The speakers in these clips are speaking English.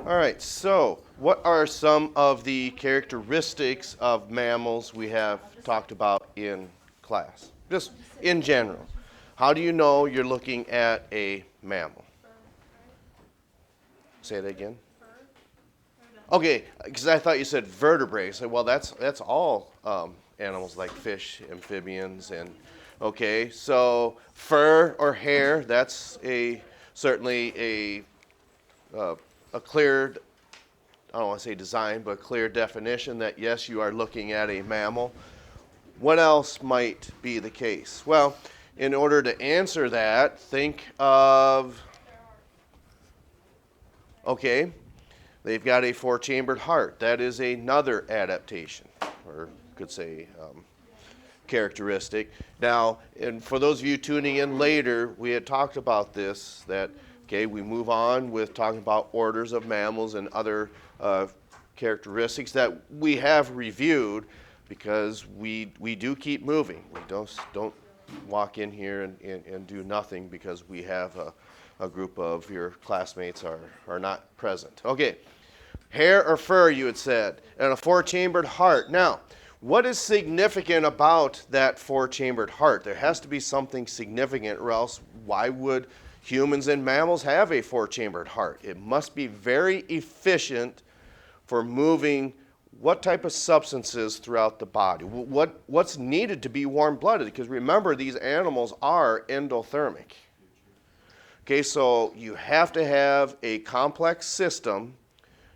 All right, so what are some of the characteristics of mammals we have talked about in class? Just in general. How do you know you're looking at a mammal? Say that again. Okay, because I thought you said vertebrates. Well, that's all animals like fish, amphibians, and okay. So fur or hair, that's certainly a clear, I don't want to say design, but clear definition that yes, you are looking at a mammal. What else might be the case? Well, in order to answer that, think of, okay, they've got a four-chambered heart. That is another adaptation, or could say characteristic. Now, and for those of you tuning in later, we had talked about this, that, okay, we move on with talking about orders of mammals and other characteristics that we have reviewed, because we do keep moving. We don't walk in here and do nothing because we have a group of your classmates are not present. Okay, hair or fur, you had said, and a four-chambered heart. Now, what is significant about that four-chambered heart? There has to be something significant, or else why would humans and mammals have a four-chambered heart? It must be very efficient for moving what type of substances throughout the body. What's needed to be warm-blooded? Because remember, these animals are endothermic. Okay, so you have to have a complex system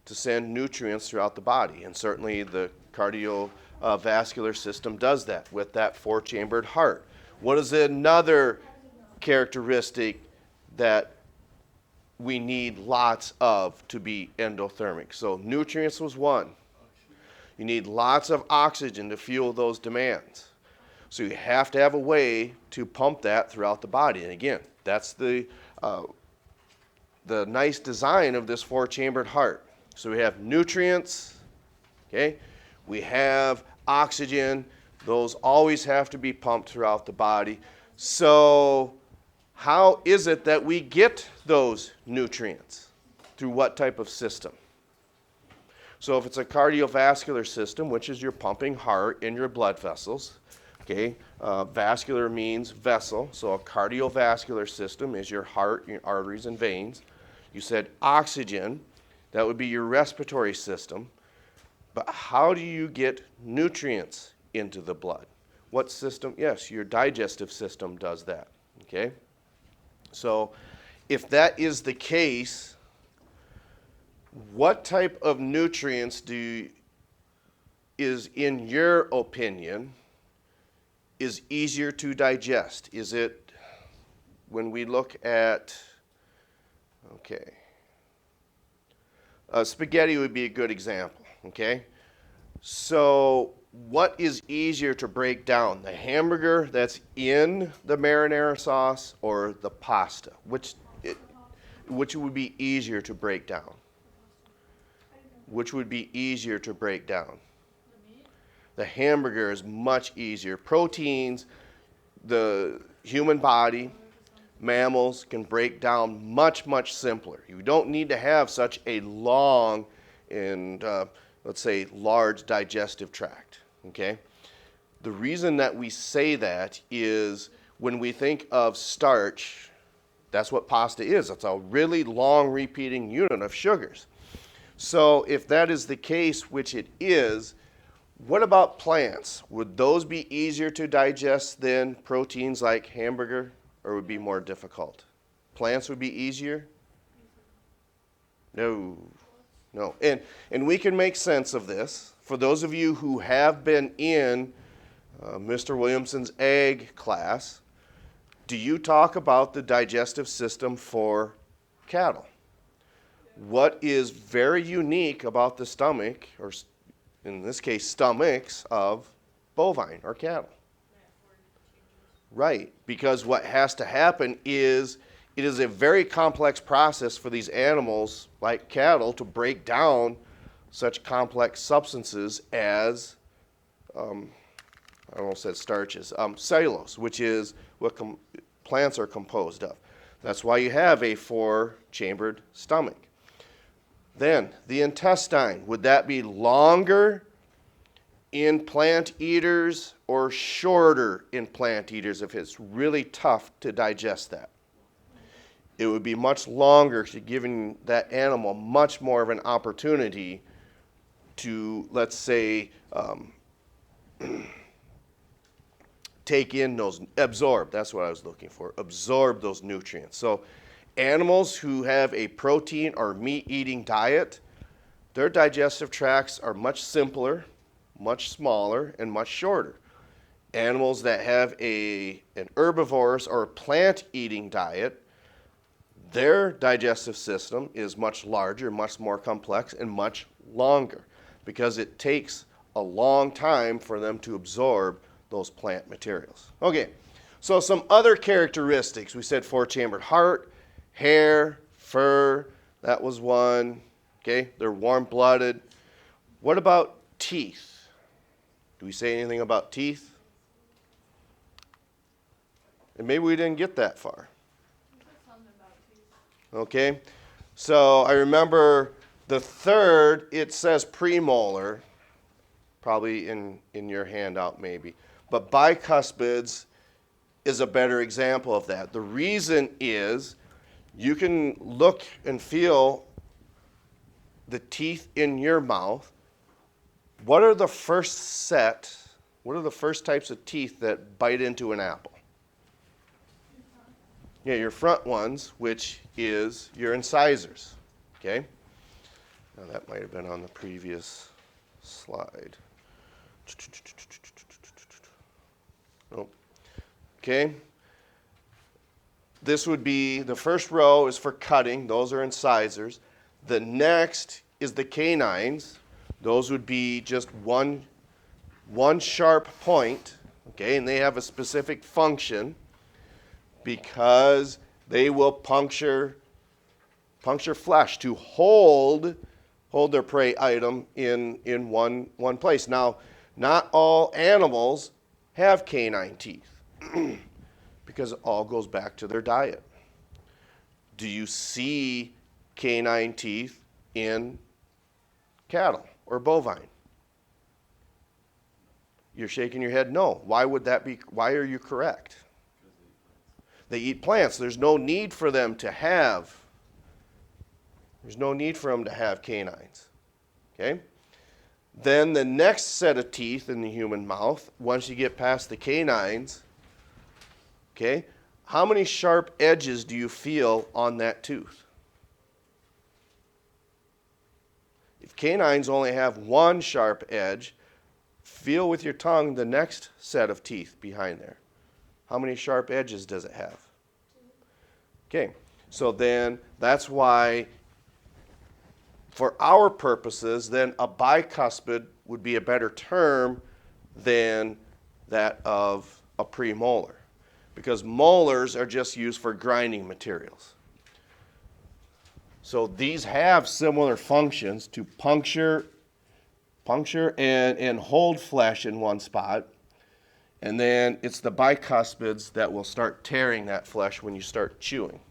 to send nutrients throughout the body, and certainly the cardiovascular system does that with that four-chambered heart. What is another characteristic that we need lots of to be endothermic? So nutrients was one. You need lots of oxygen to fuel those demands. So you have to have a way to pump that throughout the body. And again, that's the nice design of this four-chambered heart. So we have nutrients, okay? We have oxygen. Those always have to be pumped throughout the body. So how is it that we get those nutrients? Through what type of system? So if it's a cardiovascular system, which is your pumping heart and your blood vessels, okay, vascular means vessel, so a cardiovascular system is your heart, your arteries, and veins. You said oxygen, that would be your respiratory system. But how do you get nutrients into the blood? What system? Yes, your digestive system does that, okay? So if that is the case, what type of nutrients is, in your opinion, is easier to digest? Is it when we look at, okay, spaghetti would be a good example, okay? So what is easier to break down, the hamburger that's in the marinara sauce or the pasta? Which would be easier to break down? Which would be easier to break down? The hamburger is much easier. Proteins, the human body, mammals can break down much, much simpler. You don't need to have such a long and, let's say, large digestive tract, okay? The reason that we say that is when we think of starch, that's what pasta is. It's a really long repeating unit of sugars. So if that is the case, which it is, what about plants? Would those be easier to digest than proteins like hamburger, or would be more difficult? Plants would be easier? No. And we can make sense of this. For those of you who have been in Mr. Williamson's ag class, do you talk about the digestive system for cattle? What is very unique about the stomach, or in this case, stomachs of bovine or cattle? Right, because what has to happen is it is a very complex process for these animals, like cattle, to break down such complex substances as, I almost said starches, cellulose, which is what plants are composed of. That's why you have a four-chambered stomach. Then the intestine, would that be longer in plant eaters or shorter in plant eaters if it's really tough to digest that? It would be much longer, giving that animal much more of an opportunity to, let's say, take in those, absorb, that's what I was looking for, absorb those nutrients. So animals who have a protein or meat-eating diet, their digestive tracts are much simpler, much smaller, and much shorter. Animals that have an herbivorous or plant-eating diet, their digestive system is much larger, much more complex, and much longer because it takes a long time for them to absorb those plant materials. Okay, so some other characteristics. We said four-chambered heart, hair, fur, that was one. Okay, they're warm-blooded. What about teeth? Do we say anything about teeth? And maybe we didn't get that far. Okay, so I remember the third, it says premolar, probably in your handout maybe. But bicuspids is a better example of that. The reason is you can look and feel the teeth in your mouth. What are the first types of teeth that bite into an apple? Yeah, your front ones, which is your incisors, okay? Now that might have been on the previous slide. Nope. Okay. This would be, the first row is for cutting, those are incisors. The next is the canines. Those would be just one sharp point, okay, and they have a specific function because they will puncture flesh to hold their prey item in one place. Now, not all animals have canine teeth because it all goes back to their diet. Do you see canine teeth in cattle or bovine? You're shaking your head no. Why would that be? Why are you correct? They eat plants. There's no need for them to have canines. Okay? Then the next set of teeth in the human mouth, once you get past the canines, okay, how many sharp edges do you feel on that tooth? If canines only have one sharp edge, feel with your tongue the next set of teeth behind there. How many sharp edges does it have? Okay, so then that's why, for our purposes, then a bicuspid would be a better term than that of a premolar, because molars are just used for grinding materials. So these have similar functions to puncture and hold flesh in one spot. And then it's the bicuspids that will start tearing that flesh when you start chewing.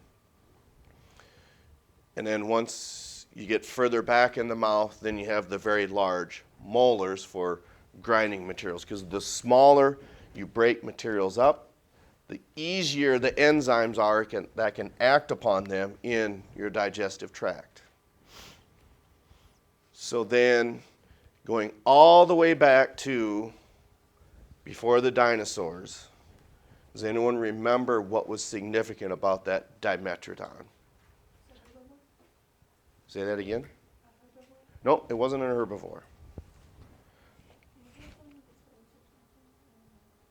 And then once you get further back in the mouth, then you have the very large molars for grinding materials. Because the smaller you break materials up, the easier the enzymes are that can act upon them in your digestive tract. So then, going all the way back to before the dinosaurs, does anyone remember what was significant about that dimetrodon? Say that again? No, it wasn't an herbivore.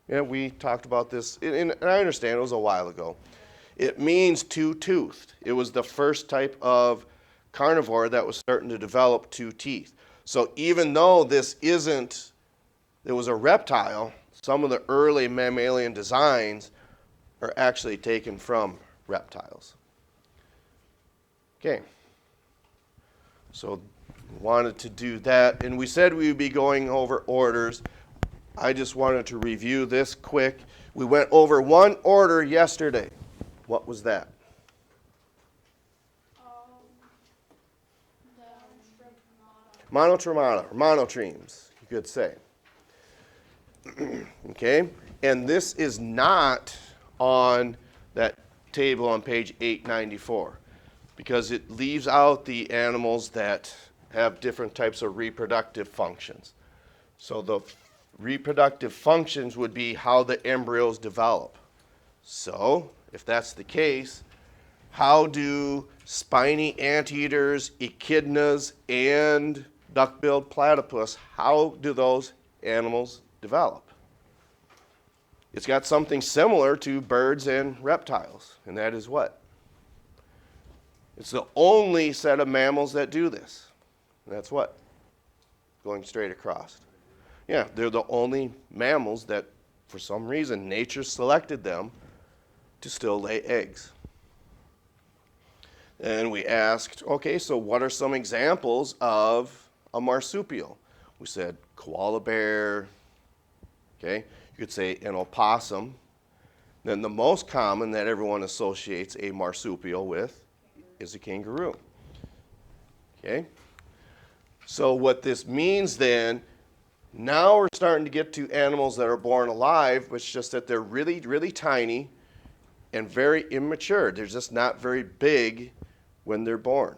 Yeah, we talked about this, and I understand it was a while ago. It means two-toothed. It was the first type of carnivore that was starting to develop two teeth. So even though it was a reptile, some of the early mammalian designs are actually taken from reptiles. Okay. So wanted to do that, and we said we would be going over orders. I just wanted to review this quick. We went over one order yesterday. What was that? Monotremata, or monotremes, you could say. Okay? And this is not on that table on page 894 because it leaves out the animals that have different types of reproductive functions. So the reproductive functions would be how the embryos develop. So, if that's the case, how do spiny anteaters, echidnas, and duck-billed platypus, how do those animals develop? It's got something similar to birds and reptiles, and that is what? It's the only set of mammals that do this. And that's what? Going straight across. Yeah, they're the only mammals that, for some reason, nature selected them to still lay eggs. And we asked, okay, so what are some examples of a marsupial? We said koala bear, okay? You could say an opossum. Then the most common that everyone associates a marsupial with is a kangaroo, okay? So what this means then, now we're starting to get to animals that are born alive, but it's just that they're really, really tiny and very immature. They're just not very big when they're born.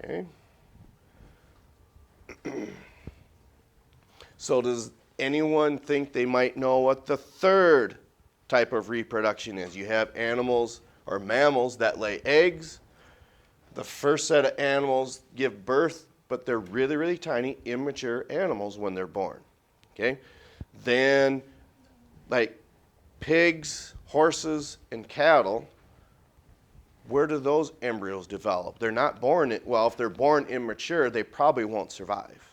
Okay. So does anyone think they might know what the third type of reproduction is? You have animals or mammals that lay eggs. The first set of animals give birth, but they're really, really tiny, immature animals when they're born. Okay? Then, like pigs, horses, and cattle, where do those embryos develop? They're not born, well, if they're born immature, they probably won't survive.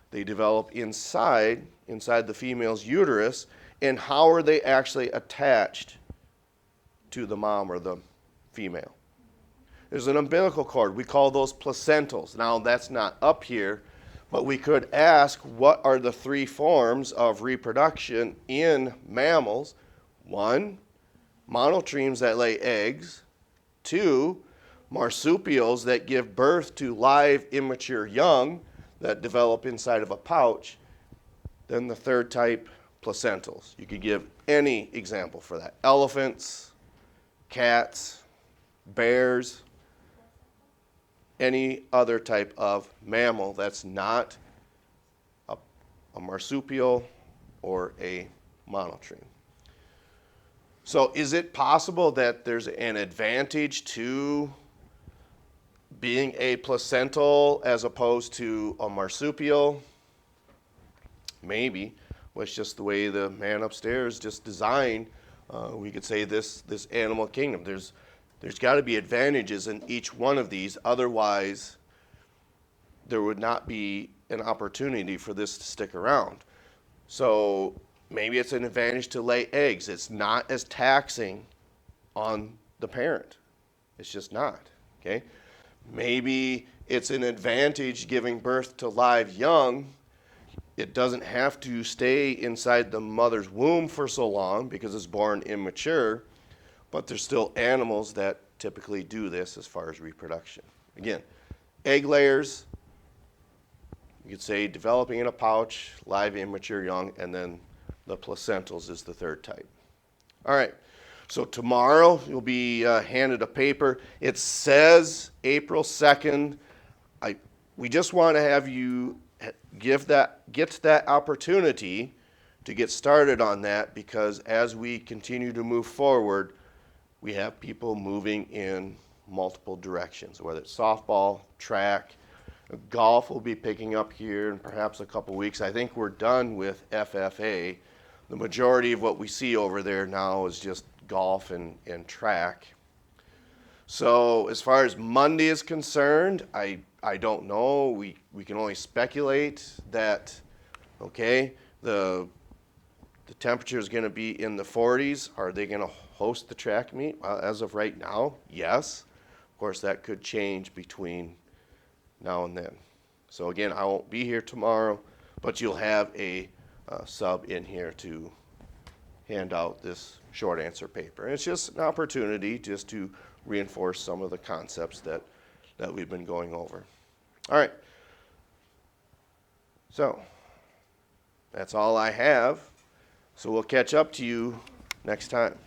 They develop inside the female's uterus, and how are they actually attached to the mom or the female? There's an umbilical cord. We call those placentals. Now, that's not up here, but we could ask what are the three forms of reproduction in mammals? 1, monotremes that lay eggs. 2, marsupials that give birth to live immature young that develop inside of a pouch. Then the third type, placentals. You could give any example for that. Elephants, cats, bears, any other type of mammal that's not a marsupial or a monotreme. So is it possible that there's an advantage to being a placental as opposed to a marsupial? Maybe. Well, it's just the way the man upstairs just designed. We could say this animal kingdom. There's got to be advantages in each one of these. Otherwise, there would not be an opportunity for this to stick around. So maybe it's an advantage to lay eggs. It's not as taxing on the parent. It's just not, okay? Maybe it's an advantage giving birth to live young. It doesn't have to stay inside the mother's womb for so long because it's born immature, but there's still animals that typically do this as far as reproduction. Again, egg layers, you could say developing in a pouch, live immature young, and then the placentals is the third type. All right, so tomorrow you'll be handed a paper. It says April 2nd. We just want to have you get that opportunity to get started on that, because as we continue to move forward, we have people moving in multiple directions, whether it's softball, track, golf will be picking up here in perhaps a couple weeks. I think we're done with FFA. The majority of what we see over there now is just golf and track. So as far as Monday is concerned, I don't know. We can only speculate that, okay, the temperature is going to be in the 40s. Are they going to host the track meet? Well, as of right now, yes. Of course, that could change between now and then. So again, I won't be here tomorrow, but you'll have a sub in here to hand out this short answer paper. And it's just an opportunity just to reinforce some of the concepts that we've been going over. All right. So that's all I have. So we'll catch up to you next time.